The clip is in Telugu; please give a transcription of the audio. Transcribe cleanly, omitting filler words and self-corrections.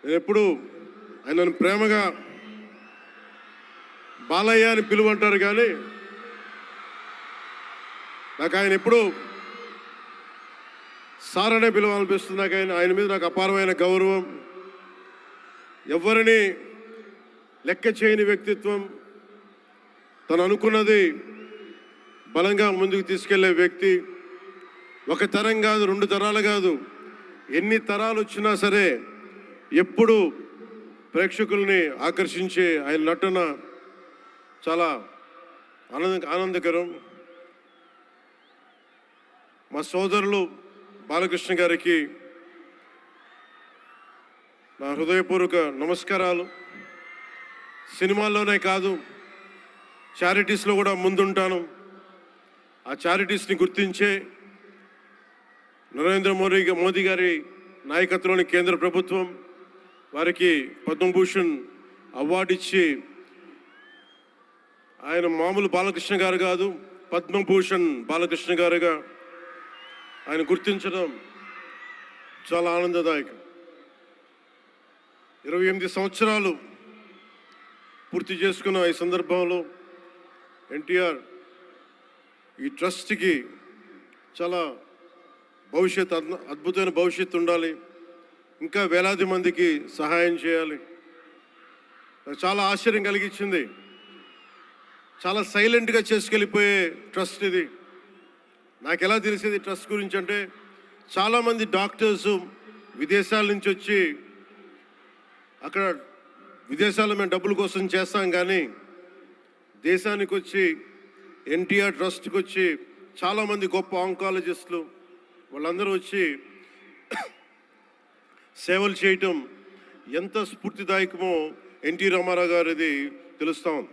నేను ఎప్పుడు ఆయనను ప్రేమగా బాలయ్య అని పిలువంటారు, కానీ నాకు ఆయన ఎప్పుడు సార్ అనే పిలవాలనిపిస్తుంది. నాకు ఆయన మీద నాకు అపారమైన గౌరవం. ఎవరిని లెక్క చేయని వ్యక్తిత్వం, తను అనుకున్నది బలంగా ముందుకు తీసుకెళ్లే వ్యక్తి. ఒక తరం కాదు, 2 తరాలు కాదు, ఎన్ని తరాలు వచ్చినా సరే ఎప్పుడు ప్రేక్షకుల్ని ఆకర్షించే ఆయన నటన చాలా ఆనందకరం. మా సోదరులు బాలకృష్ణ గారికి నా హృదయపూర్వక నమస్కారాలు. సినిమాల్లోనే కాదు, చారిటీస్లో కూడా ముందుంటాను. ఆ చారిటీస్ని గుర్తించే నరేంద్ర మోదీ గారి నాయకత్వంలోని కేంద్ర ప్రభుత్వం వారికి పద్మభూషణ్ అవార్డు ఇచ్చి, ఆయన మామూలు బాలకృష్ణ గారు కాదు, పద్మభూషణ్ బాలకృష్ణ గారుగా ఆయన గుర్తించడం చాలా ఆనందదాయకం. 28 సంవత్సరాలు పూర్తి చేసుకున్న ఈ సందర్భంలో ఎన్టీఆర్ ఈ ట్రస్ట్కి చాలా అద్భుతమైన భవిష్యత్తు ఉండాలి, ఇంకా వేలాది మందికి సహాయం చేయాలి. నాకు చాలా ఆశ్చర్యం కలిగించింది. చాలా సైలెంట్గా చేసుకెళ్ళిపోయే ట్రస్ట్ ఇది. నాకు ఎలా తెలిసేది ట్రస్ట్ గురించి అంటే, చాలామంది డాక్టర్సు విదేశాల నుంచి వచ్చి అక్కడ విదేశాల్లో మేము డబ్బుల కోసం చేస్తాం, కానీ దేశానికి వచ్చి ఎన్టీఆర్ ట్రస్ట్కి వచ్చి చాలామంది గొప్ప ఆంకాలజిస్టులు వాళ్ళందరూ వచ్చి సేవలు చేయటం ఎంత స్ఫూర్తిదాయకమో ఎన్టీ రామారావు గారిది తెలుస్తూ ఉంది.